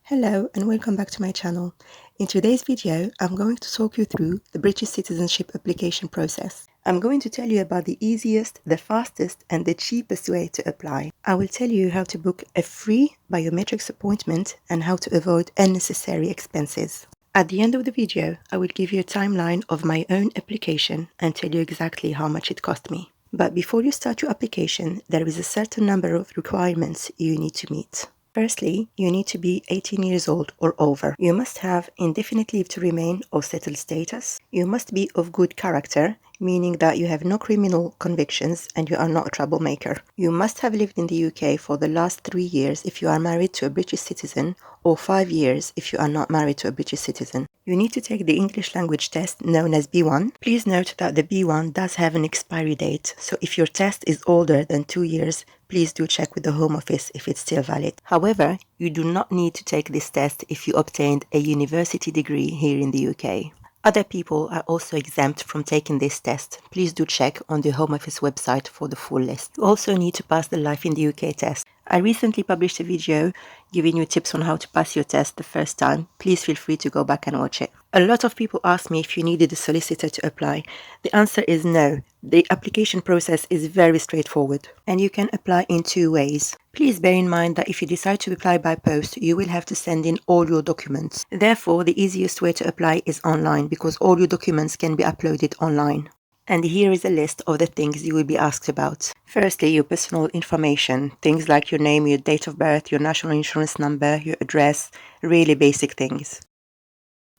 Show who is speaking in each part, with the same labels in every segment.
Speaker 1: Hello and welcome back to my channel. In today's video, I'm going to talk you through the British citizenship application process. I'm going to tell you about the easiest, the fastest and the cheapest way to apply. I will tell you how to book a free biometrics appointment and how to avoid unnecessary expenses. At the end of the video, I will give you a timeline of my own application and tell you exactly how much it cost me. But before you start your application, there is a certain number of requirements you need to meet. Firstly, you need to be 18 years old or over. You must have indefinite leave to remain or settled status. You must be of good character, meaning that you have no criminal convictions and you are not a troublemaker. You must have lived in the UK for the last 3 years if you are married to a British citizen, or 5 years if you are not married to a British citizen. You need to take the English language test known as B1. Please note that the B1 does have an expiry date, so if your test is older than 2 years, please do check with the Home Office if it's still valid. However, you do not need to take this test if you obtained a university degree here in the UK. Other people are also exempt from taking this test. Please do check on the Home Office website for the full list. You also need to pass the Life in the UK test. I recently published a video giving you tips on how to pass your test the first time. Please feel free to go back and watch it. A lot of people ask me if you needed a solicitor to apply. The answer is no. The application process is very straightforward and you can apply in 2 ways. Please bear in mind that if you decide to apply by post, you will have to send in all your documents. Therefore, the easiest way to apply is online because all your documents can be uploaded online. And here is a list of the things you will be asked about. Firstly, your personal information, things like your name, your date of birth, your national insurance number, your address, really basic things.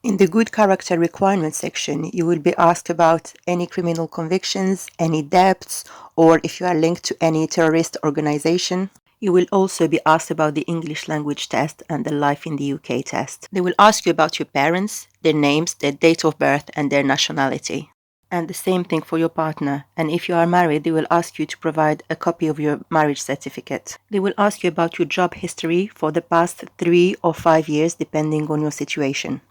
Speaker 1: In the good character requirements section, you will be asked about any criminal convictions, any debts, or if you are linked to any terrorist organization. You will also be asked about the English language test and the Life in the UK test. They will ask you about your parents, their names, their date of birth, and their nationality. And the same thing for your partner. And if you are married, they will ask you to provide a copy of your marriage certificate. They will ask you about your job history for the past 3 or 5 years, depending on your situation.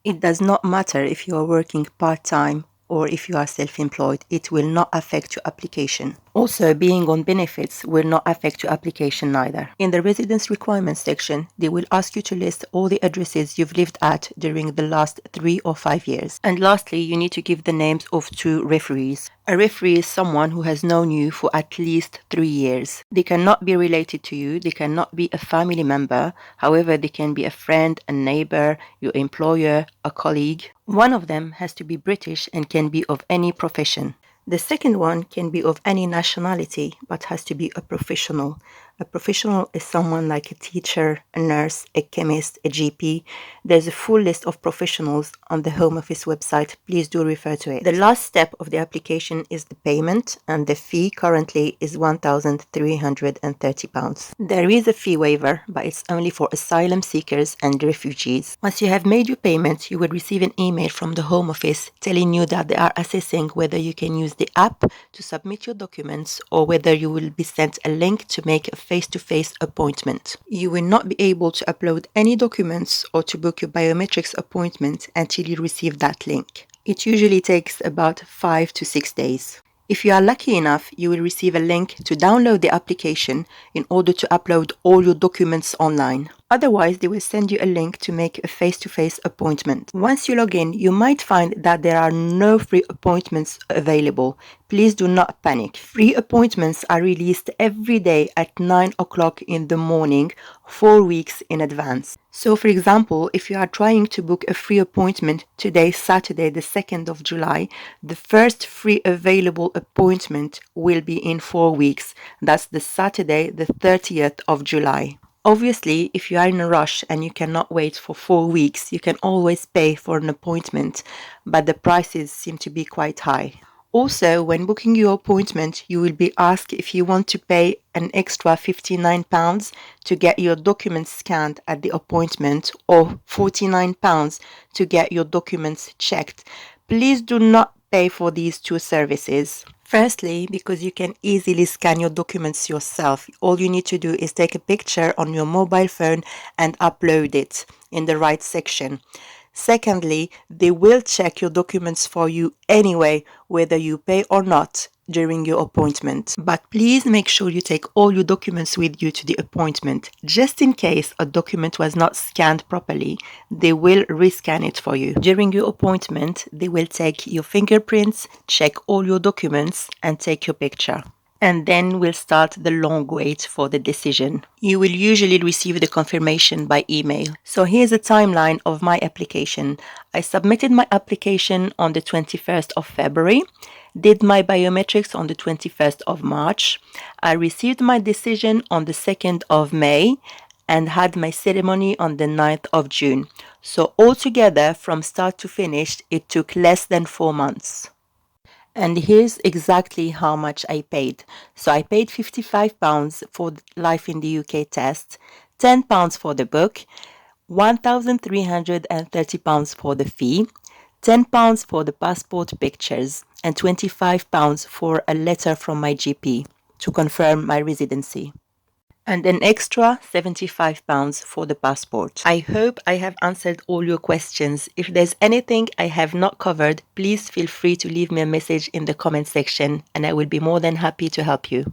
Speaker 1: It does not matter if you are working part-time or if you are self-employed, it will not affect your application. Also, being on benefits will not affect your application either. In the residence requirements section, they will ask you to list all the addresses you've lived at during the last 3 or 5 years. And lastly, you need to give the names of 2 referees. A referee is someone who has known you for at least 3 years. They cannot be related to you, they cannot be a family member, however they can be a friend, a neighbor, your employer, a colleague. One of them has to be British and can be of any profession. The second one can be of any nationality, but has to be a professional. A professional is someone like a teacher, a nurse, a chemist, a GP. There's a full list of professionals on the Home Office website. Please do refer to it. The last step of the application is the payment, and the fee currently is £1,330. There is a fee waiver, but it's only for asylum seekers and refugees. Once you have made your payment, you will receive an email from the Home Office telling you that they are assessing whether you can use the app to submit your documents or whether you will be sent a link to make a face-to-face appointment. You will not be able to upload any documents or to book your biometrics appointment until you receive that link. It usually takes about 5 to 6 days. If you are lucky enough, you will receive a link to download the application in order to upload all your documents online. Otherwise, they will send you a link to make a face-to-face appointment. Once you log in, you might find that there are no free appointments available. Please do not panic. Free appointments are released every day at 9 o'clock in the morning, 4 weeks in advance. So, for example, if you are trying to book a free appointment today, Saturday, the 2nd of July, the first free available appointment will be in 4 weeks. That's the Saturday, the 30th of July. Obviously, if you are in a rush and you cannot wait for 4 weeks, you can always pay for an appointment, but the prices seem to be quite high. Also, when booking your appointment, you will be asked if you want to pay an extra £59 to get your documents scanned at the appointment or £49 to get your documents checked. Please do not pay for these 2 services. Firstly, because you can easily scan your documents yourself. All you need to do is take a picture on your mobile phone and upload it in the right section. Secondly, they will check your documents for you anyway, whether you pay or not. during your appointment. But please make sure you take all your documents with you to the appointment. Just in case a document was not scanned properly, they will rescan it for you. During your appointment, they will take your fingerprints, check all your documents, and take your picture. And then we'll start the long wait for the decision. You will usually receive the confirmation by email. So here's a timeline of my application. I submitted my application on the 21st of February, did my biometrics on the 21st of March. I received my decision on the 2nd of May and had my ceremony on the 9th of June. So altogether, from start to finish, it took less than 4 months. And here's exactly how much I paid. So I paid £55 for the Life in the UK test, £10 for the book, £1,330 for the fee, £10 for the passport pictures, and £25 for a letter from my GP to confirm my residency, and an extra £75 for the passport. I hope I have answered all your questions. If there's anything I have not covered, please feel free to leave me a message in the comment section and I will be more than happy to help you.